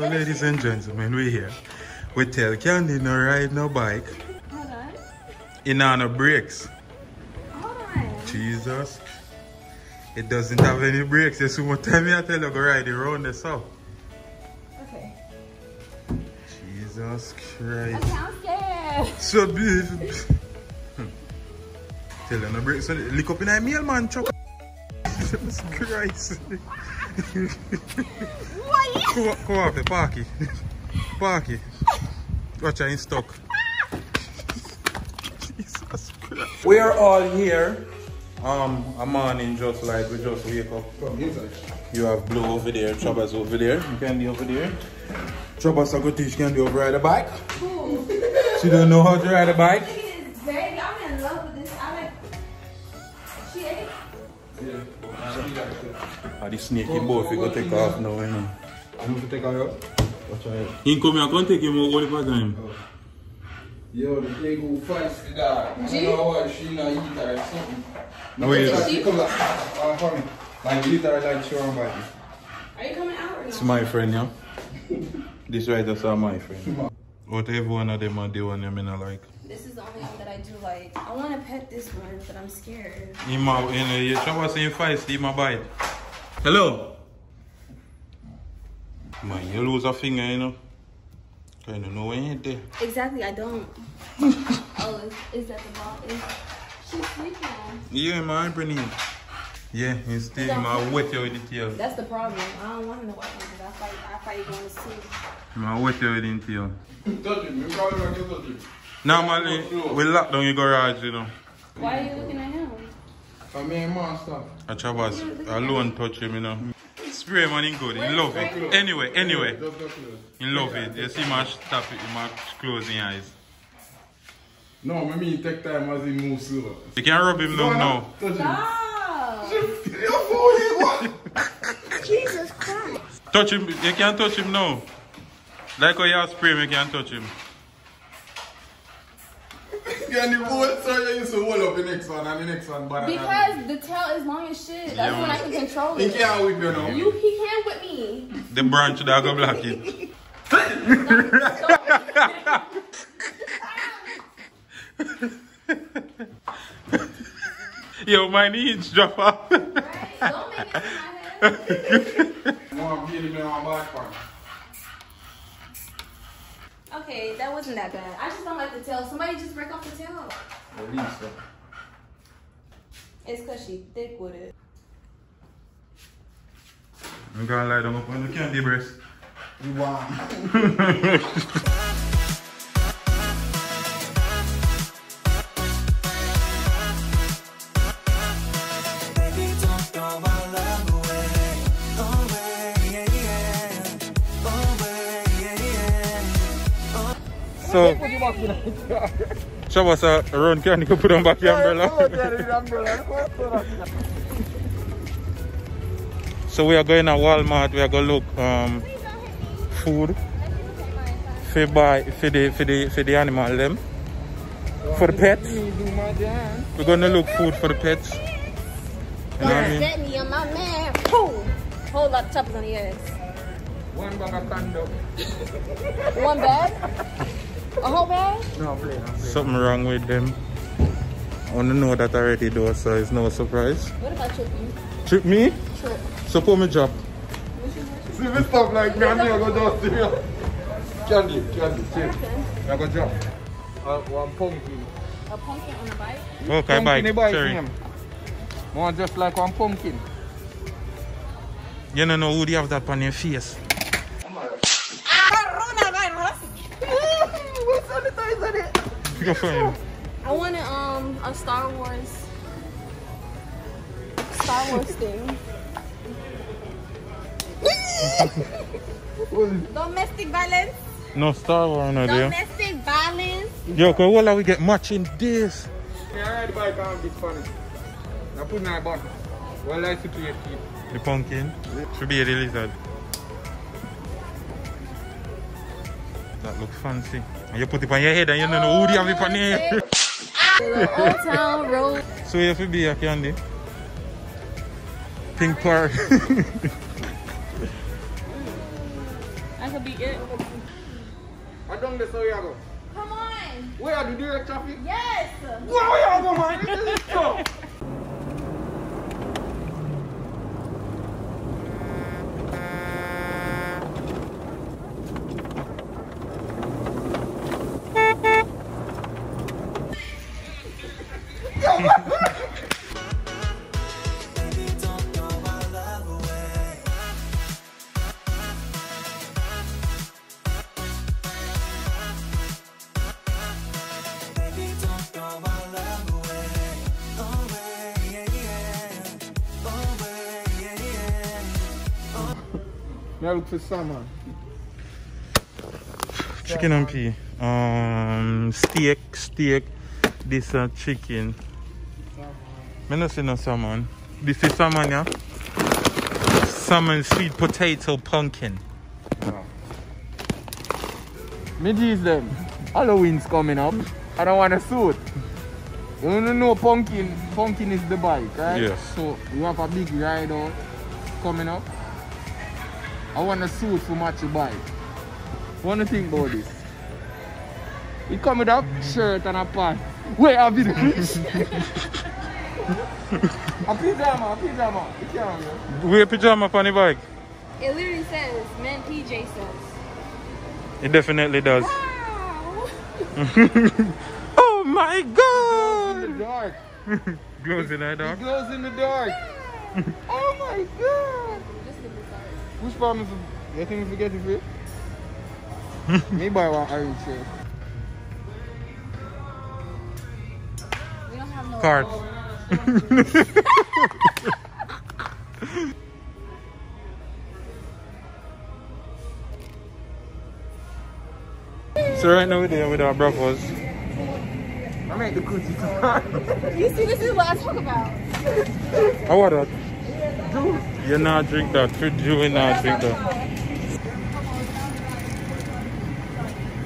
So ladies and gentlemen, we're here. We tell Candy no ride no bike. Hold on. In on no brakes. Hold on. Jesus. It doesn't have any brakes. There's so much time I tell you go ride it around the south. Okay. Jesus Christ. Okay, I'm scared. So beautiful. Tell you no brakes. So lick up in a meal man chuck. Jesus Christ. What? Come off the parky. Parky. Watch her in stock. Jesus Christ. We are all here. A morning just like we just wake up. You have Blue over there, Troubles over there, Candy over there. Troubles are going to teach Candy how to ride a bike. Cool. She don't know how to ride a bike. Baby, I'm in love with this. I like. She ate. Ah, the sneaky boy, if you go take off now, you know. You want to take her out? Watch her out. He come here, I can't take him out all the time. Yo, the play go fast with that. I don't know why she not eat her or something. No, Wait. she come like, for me. Like, eat her like she won't bite me. Are you coming out or It's no? my friend, yeah. This writers are my friend. Whatever one of them are the one them I not like. This is the only one that I do like. I want to pet this one, but I'm scared. You trouble saying feisty, he might bite. Hello? Man, you lose a finger, you know. I don't know when you're there. Exactly, I don't. Oh, is that the ball? She's sleeping. Yeah, man, bring him. Yeah, he's still my wet you with the tail. That's the problem. I don't want him to watch me because I fight you going to sleep. My wet you with the tail. Touch him. You probably want to touch him. Normally, we lock down your garage, you know. Why are you looking at him? For me and master. A Chavas alone touch him, you know. Spray man, he good. He love it. Anyway. Just go close. He love it. You see my tap it, my closing eyes. No, I mean take time as he moves slow. You can rub him down now. Touch him. Stop! You're fooling, Jesus Christ. Touch him. You can't touch him now. Like how you have spray him, you can't touch him. Yeah, the whole so you used to hold up the next one and the next one. But Because the tail is long as shit. That's when I can control he it. can't whip you now. He can with me. The branch that go block it. Yo, my knees drop off. Right? Don't make it in my head. I'm getting me on my back part. Okay, that wasn't that bad. I just don't like the tail. Somebody just break off the tail. Release her. It's because she thick with it. I'm gonna lie down up on the candy breast. You want. So, Chavas around candy can put on back the umbrella. So we are going to Walmart. We are going to look food for the animal them. For the pets. We're going to look food for the pets. You know what I mean? Get me on my man. Boom. Whole lot of choppers on the ass. One bag of condom. One bag? A whole bag? No, play. Something wrong with them. I want to know that already though, so it's no surprise. What about tripping? Trip me? Trip. Support me job. See me stuff like me and you go just see me. Candy, chill. I go jump. One pumpkin. A pumpkin on a bike? Okay, bike. Sorry. More just like one pumpkin. You don't know who do you have that on your face. What's sanitizer it? Go for him. I wanted a Star Wars thing. Domestic violence. No Star Wars no there. Domestic violence. Yo, cause what are we get matching this? Yeah, I ride the bike and it's funny. I put my back. Well, I sit to your feet. The pumpkin. Should be a lizard. That look fancy. And you put it on your head and you don't know who do you have it on your head. The Old Town Road. So you have to be a candy. Pink Park. I could be it. I don't know how you go. Come on. Where are the direct traffic? Yes. Where you go, man? This is so. I look for salmon. Chicken and pea. Steak. This chicken. I don't see no salmon. This is salmon, yeah? Salmon, sweet potato, pumpkin. Me tease them. Halloween's coming up. I don't want a suit. You don't know pumpkin is the bike, right? Yes. So you have a big ride out coming up. I want a suit for match your bike. What do you think about this? You come with a shirt and a pants. Wait, I'll be the A pyjama. You can't hear. Wear pyjama on the bike? It literally says, men PJ says. It definitely does. Wow. Oh my god! In the dark. Glows in the dark? It glows in the dark. Oh my god. Which part is it? You think we get it free? Maybe I want orange shirt. We don't have no Card. So right now we're there with our breakfast. I make the coochie card. You see, this is what I talk about. How what that? You not drink that. You will not drink that.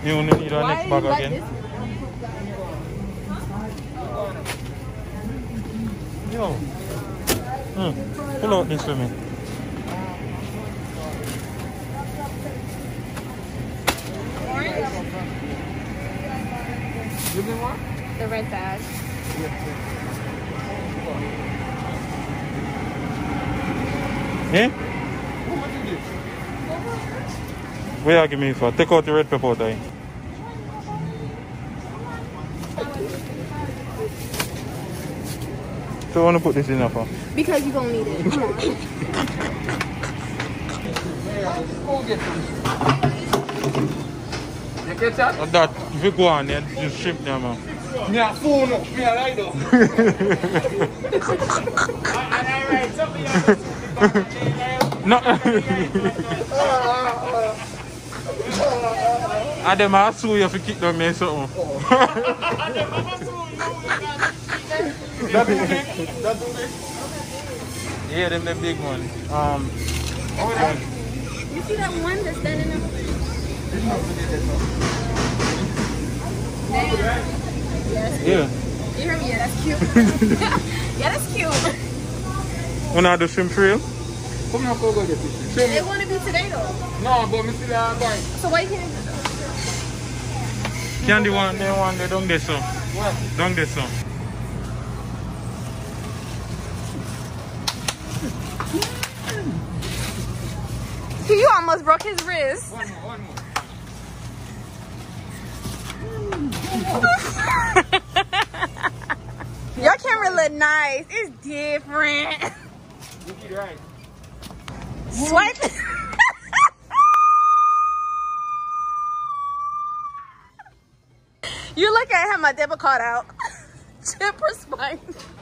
You only need our next bag again. Yo. Pull out this for me. You need one? The red bag. Eh? How much is this? Where you give me for? Take out the red pepper out there. So I want to put this in there for? Because you're going to need it. Come on. Go get them. You catch that? That, if you go on, just shrimp there, man. Me a phone up. Me a ride up. No. And them I sue you if you kick them me something. That's big. Yeah, them the big one. You see that one that's standing up? Yeah. You heard me? Yeah, that's cute. Yeah, that's cute. When I do shrimp trail? Come here, go get this. It wouldn't be today though. No, but me see that guy. So why you can't? Candy one, they don't get some. What? Don't get some. You almost broke his wrist. One more. Your camera look nice. It's different. You did right. Swipe. You look at him, my debit card out. Chip or spine.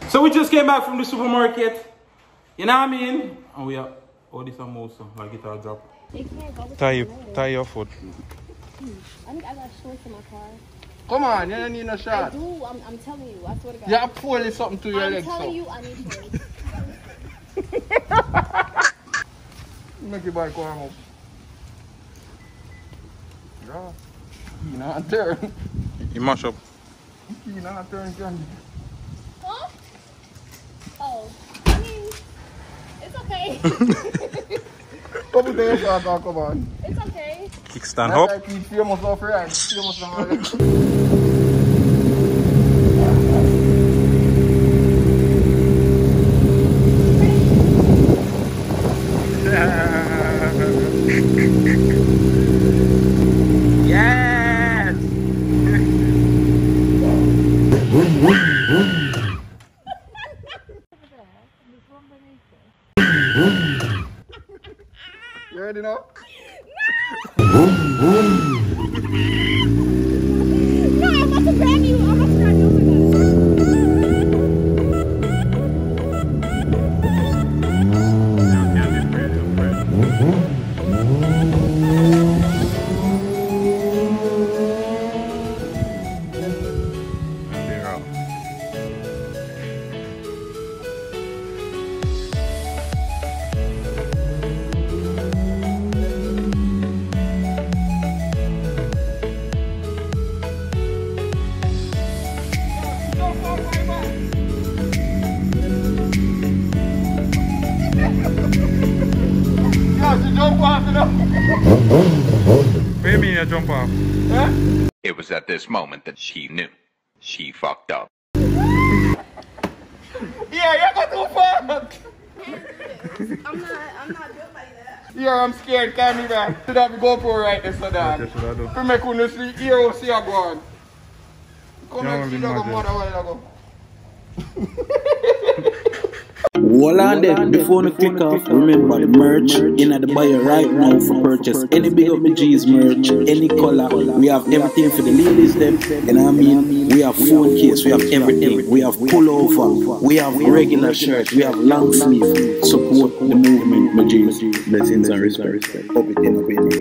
So we just came back from the supermarket. You know what I mean? And we are, oh, this is a mouse, like it all drop. Tie your foot. I think I got shorts in my car. Come on, you don't need no shot. I do. I'm telling you. I swear to God. You have to pull something to your legs. I'm telling you, I need shorts. Make your bike warm up. Yeah. You know, turn. You mash up. You know, turn candy. Huh? Oh. I mean, it's okay. Come with the come on. It's okay. Kickstand up. Like he's famous off right. Famous on Yes! You ready now? No, I'm about to grab you. I'm about to grab you. What do you mean you jump off? Huh? It was at this moment that she knew. She fucked up. Yeah, you got too far. I'm not built like that. Yeah, I'm scared. Can't be back. Should have GoPro right there, so that. What should I do? For me, couldn't see here, see a gun. Come Yeah, and see the imagine. mother while ago. Hold on there, before you click off, remember the merch in the bio right now for purchase. Any Big Up Me G's merch, any color, we have everything for the ladies them, you know what I mean? We have phone case, we have everything, we have pullover, we have regular shirts, we have long sleeve. Support the movement, my G's. Blessings and respect. Up it in,